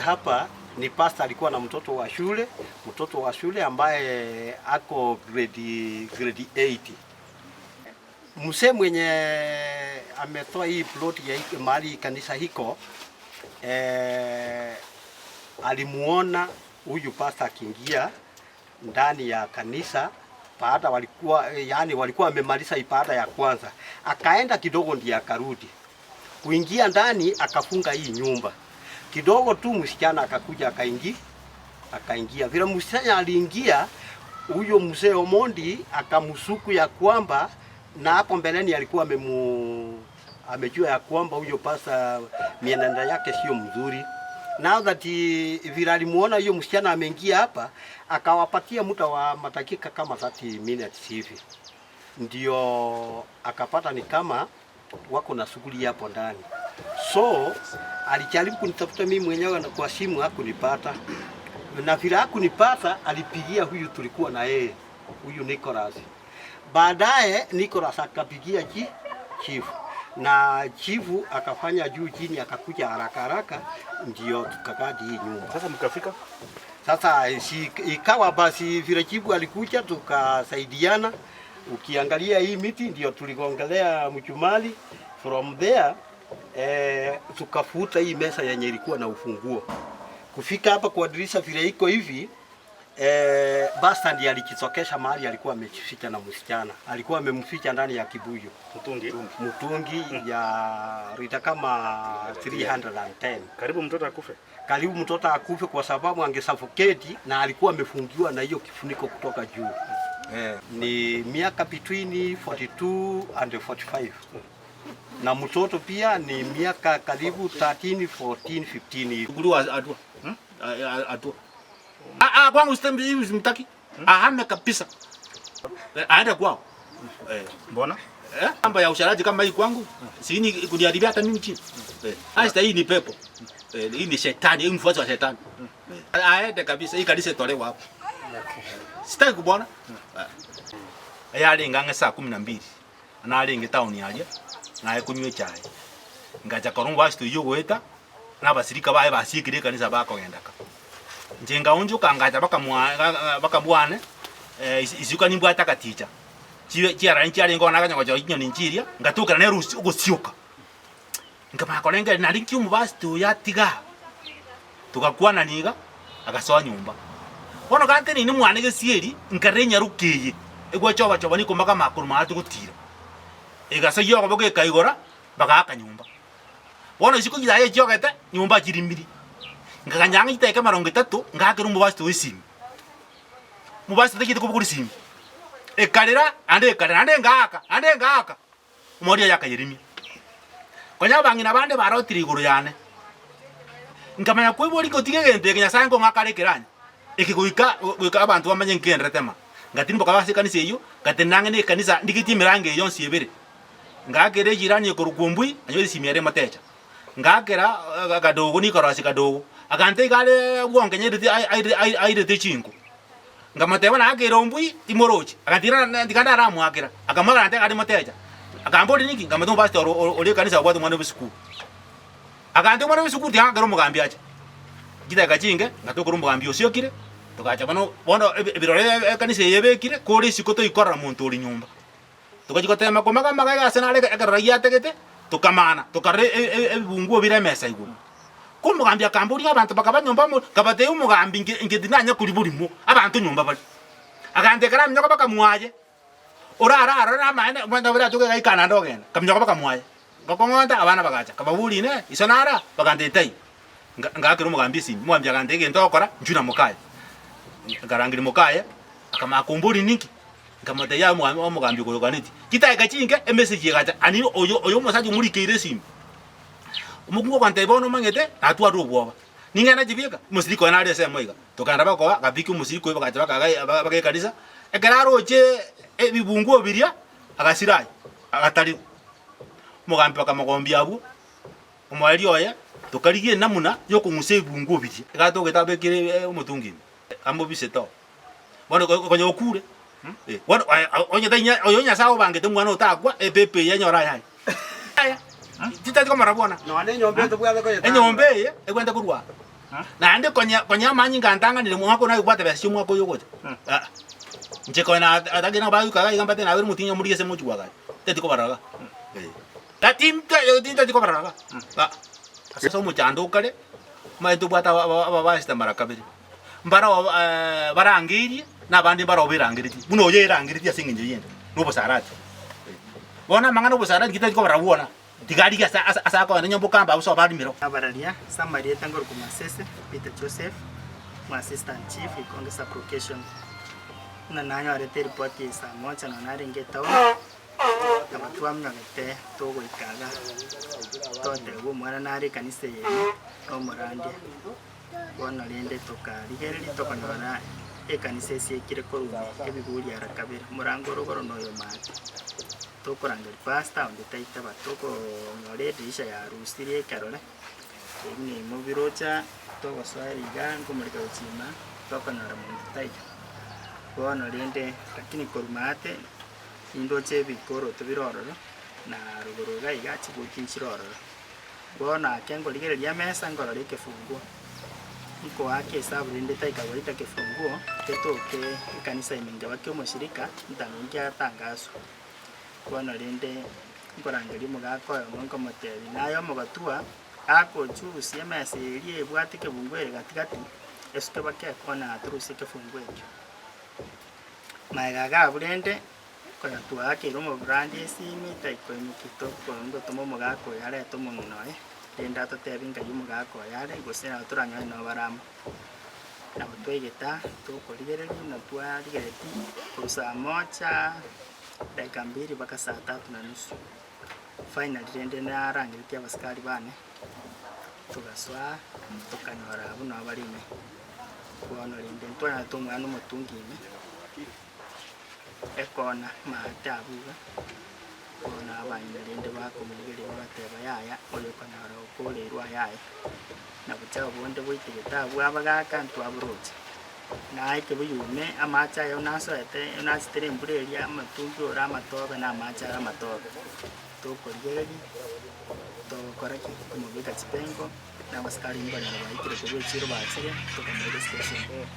hapa ni pasta alikuwa na mtoto wa shule ambaye ako grade 8. Mzee mwenye ametoa hii plot ya mahali kanisa hiko alimuona huyu pasta akiingia ndani ya kanisa baada walikuwa wamemaliza ibada ya kwanza. Akaenda kidogo ndiye akarudi. Kuingia ndani akafunga hii nyumba. Kidogo tu msichana akakuja akaingia. Vile msichana aliingia, huyo mzee Omondi akamsuku ya kwamba, na hapo mbeleni alikuwa amejua ya kwamba huyo pasta mienendo yake sio mzuri. Now that vile alimuona huyo msichana ameingia hapa, akawapatia muda wa madakika kama 30 minutes hivi. Ndio akapata ni kama wako na shughuli hapo ndani. So alijaribu kunitafuta mimi mwenyewe na kwa simu hakunipata. Na vile hakunipata alipigia huyu tulikuwa na yeye, huyu Nicholas. Baadaye Nicholas akapigia chief. Na chifu akafanya juu chini akakuja haraka ndio tukakadi hii nyumba. Sasa mkafika? Sasa ikawa basi vile chifu alikuja tukasaidiana. Ukiangalia hii miti ndio tuligongelea mchumali. From there tukafuta hii mesa yenye ilikuwa na ufunguo. Kufika hapa kwa dirisha vile iko hivi, basta ndiye alikitokesha mahali alikuwa amejificha na msichana. Alikuwa amemficha ndani ya kibuyu. Mtungi ya lita kama 310. Karibu mtoto akufe. Karibu mtoto akufe kwa sababu angesuffocate na alikuwa amefungiwa na hiyo kifuniko kutoka juu. Ni miaka between 42 and 45. Na mtoto pia ni miaka karibu 13, 14, 15. Kuliwa atua. Atua. Kwangu stembi hivi simtaki. Ahame kabisa. Aende kwao. Mbona? Mambo ya usharaji kama hii kwangu, sini kuniharibia hata mimi chini. Hasta hii ni pepo. Hii ni shetani, hii mfuasi wa shetani. Aende kabisa, hii kanisa itolewa hapo. Sitaki kubona. Alinga saa 12. Na alinga town yaje. Na kunywe chai. Ngaja korungu wasitu yugweta na basirika bae basikire kanisa bako gendaka. Njenga unjuka ngaja baka bwane isuka nimbwa takaticha. Chiara nchari ngona kanya kwa jinyo ninchiria ngatuka na rusi ugosioka. Ngama kolenga na linki umubasitu yatiga. Tukakuwa na niga agasoa nyumba. Wono kante ni mwana gesieri nkarenya rukiye. Egwa choba niko maka makuru mahatu gutira. Egasayo ko boke kaigora baka nyumba. Wono isiku gidaye chokete nyumba chirimbiri. Ngakanyanga iteke 30 ngakira umubasitu wesimu. Mubasitu tekite kubukuri simu. Ekalera ande ngaka umoria yakayirimi konya bangina bande barotiri iguru yane ngamanya kwibori kotige gente kenya sango ngakarekeranya ikiguika abantu bamanye nkenretema ngatimbo kabasika ni seyo gatenange ne kanisa ndikiti mirange yonsi ebere ngakere jirani korukumbui anyo simiere matecha ngakera gadogo ni korasi gadogo agante gale bwonge nyediti aire chingu ngamateba na akerombui imorochi akatira ndikanda ramu akira akamara ante kadi mateja akambodi niki ngamatumba pastor ole kanisa kwatu mwana bisiku akante mwana bisiku ti akero mugambi acha gita gachinge ngatokuru mugambi osiokire tukacha bano bono ebirore kanisa yebekire kuri sikoto ikora muntu uri nyumba tukajikota makoma kama gaga senale akaraya tegete tukamana tukare ebungu bire mesa iguru kumugambi akamburi abantu bakabanyomba mu kabate umugambi ngedinanya kuri burimo abantu nyumba bali agante kara mnyoka bakamwaje ora maana mwanda bira tuke gaikana ndogena kamnyoka bakamwaje gakongonda abana bagacha kababuli ne isonara bagante tai ngakira umugambi simi mwambya agante gento okora njuna mukaya garangiri mukaya akama kumburi niki ngamate ya umugambi koyoganiti kitaye gachinge message gacha ani oyo musaji muri kire simi umukungo kwante bono mangete atwa rubwoba ningana jibieka musiriko na rese moiga tokanda bako gabiki musiriko bakacha baka kanisa ekararo che ebibungu biria agasirai agatari mugambi bakamugombi abu umwali oya tokarigie namuna yokunguse ibungu biria gatogeta bekire umutungi ambo biseto bono konyo okure bono onye tanya oyonya sawo bangete mwana otakwa epepe yanyora yai aya titati kama rabona no ane nyombe to bwa ko enyombe ekwenda kurwa Na ande konya manyi ngantanga ni mwako na kwate basi mwako yogote. Nje kona atagena ba yuka ga ngambate na bari mutinya muri ese muchwa ga. Teti ko baraga. Tatimta yo tinta tiko baraga. Sasa muchando kale. Ma tu bata ba sta marakabiri. Mbara barangiri na bandi bara obirangiri. Buno ye rangiri asinge nje yende. No bosarati. Bona mangano bosarati kita tiko barabuona. Tigari ga asa ko nyombo kamba uso bari miro. Abaralia Samaria tangor kuma sese Peter Joseph, my assistant chief Congress application. Na nanyo arete report isa moja na naringe tao. Kama tuamna ngete togo ikaga. Tote wo mwana nari kanise yeye o morande. Bona lende toka ligeri toka na e kanise sie kire koru ebiguri arakabira murangoro goro no yo mate. Toko rangeri pasta onde taita batoko ngore disha ya rusirie karole. Ni mobirocha toko swariga ngomurika uchima toko na ramonde taita. Bona lende lakini korumate indoche bikoro tubirororo na rugoroga igachi gukinchirororo. Bona kengo ligere lya mesa ngoro like funguo. Nko ake sabu lende taika walita kefunguo ketoke kanisa iminga wakyo mushirika ntangia tangazo. Bona lende ngorangeri mugako monko motebi nayo mugatua ako chusi mesa eri ebwatike bungwere gatigati esuke bake kona turusike funguo ekyo. Magaga burende koya tuake romo brandi simi taiko mikito kongo tomo mogako yare tomo noe denda to tebinga yumugako yare gosera turanya no baramu na butwegeta to koligere na tua ligereti kusa mocha dakika 2 mpaka saa 3:30 finally dende na rangi ya baskari bane tugaswa tukanyora buno abarime kuona linde ntwana tomwana mutungime ekona matabuga ona abanyerinde bakomuligere bateba yaya oyo kana rokolerwa yaya na butao bonde bwitigeta bwabaga kantu aburoje na ike buyume amacha yo nasoete unasitere mbureria amatungi ora amatobe na amacha amatobe to koligeri to koraki kumubika chipengo na baskari mbona baikire kubechiro basire to kamera station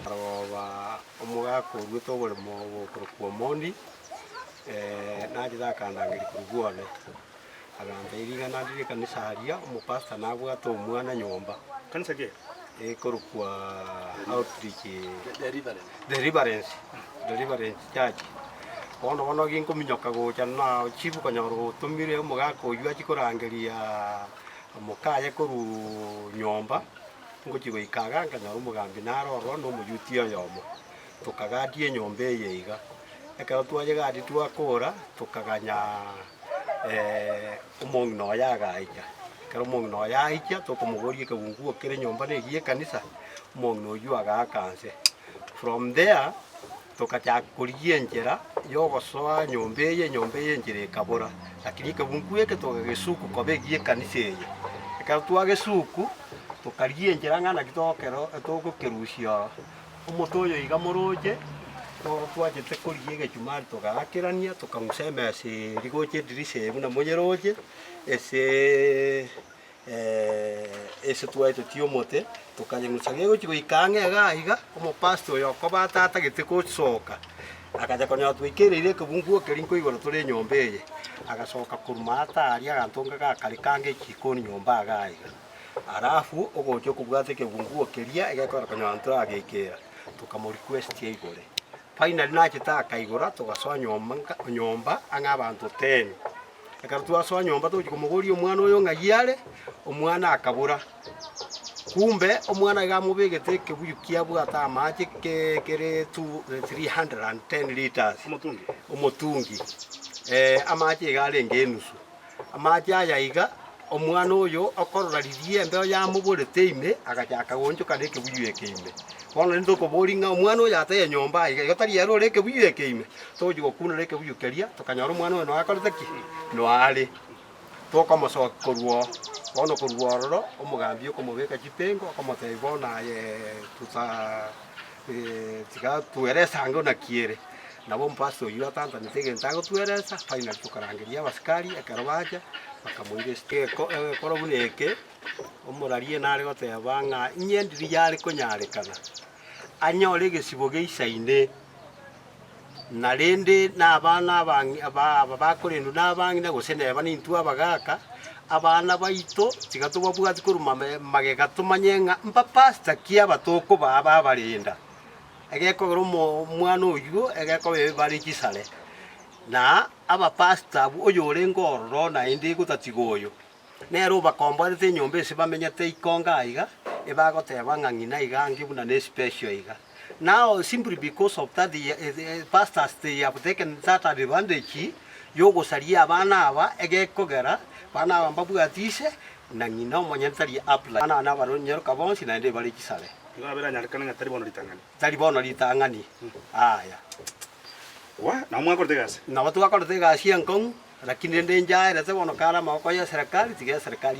Araba omugako gwitogore mo kurukwo mondi najira kandangiri kurugwane agamba iriga nandire kanisa haria umupasta nabwato umwana nyomba Kanisa je? kurukwa outreach deliverance church ono ginko minyoka gocha na chibu kanyoro tumire umugako yua chikorangeria mukaya kuru nyomba ngochigo ikaga nganyoro umugambi naroro no muyutio yomo tukagadie nyombe yeiga eka twaje gadi twakora tukaganya umongno yaga ija kero mongno ya ija tokomugorie kabungu okere nyomba negie kanisa umongno yuaga akanse from there tukacha kurie njera yogosoa nyombe ye njere kabora lakini kabungu eke togesuku kobegie kanisa ye eka twage suku tukarie njera ngana kitokero togokerusia umutoyo iga muroje twajete kurie gechumari tugakirania tukamusemese rigoche dirise buna monyeroje ese twaito tiomote tukanyemusage gochigo ikange agaiga umupastor yoko batata gitiko soka akaja konya twikirire kubungu kerinko igoro turi nyombeye agasoka kurumata ari agantonga gakarikange chikoni nyomba agaiga arafu ogocho kubwate kebungu keria egakora konya antura agekera tukamu request igore finally nachita akaigora tugasoa nyomba anga abantu 10 akarutua soa nyomba tujikumugori omwana oyo ngagiare omwana akabura kumbe omwana igamubegete kebuyukia bwata amache kere 310 liters omotungi amache igare ngenusu amache ayaiga omwana oyo okorora ririe mbeo ya muburete ime agachaka gonjoka reke buyueke ime kono ndoko boringa omwana oyo ateye nyomba iga gotari yaro reke buyueke ime tojigo kuna reke buyukeria tokanyara omwana oyo no akorete ki no ari tokomoso korwo kono korwororo omugambi okomubeka chipengo okomotebona ye tuta tiga tuere sango na kiere nabo mpasto yu atanta nitege ntago tuereza final tukarangiria abasikari akarobaja bakamuire steke koro buneke omurarie nare goteba ng'a nyendiri yari konyarekana anyore gesibo geisaine na rende n'abana abangi abakorendu n'abangi na goseneba nintu abagaka abana baito tigatubabwati kuruma magega tumanyenga mpa pasta kia batoko baba barenda egekogera omwana oyu egekobebe bari kisale na aba pasta oyo ore ngororo naende gotatiga oyo nero bakomborete enyomba ase bamenyete ikonga iga ebagoteba ng'a ng'ina iga ngi buna ne special iga now simply because of that the pastors they have taken that advantage yogosaria abana aba egekogera bana aba mbabwatise na ng'ina omonyentari apply bana na baronyeroka bonsi naende bari kisale ngabera nyarekana ngatari bono litangani tari bono litang'ani aya wa na mwakorete gasi na watu wakorete gasi enkong lakini ndenjaerete bono kara moko ya serikali tiga serikali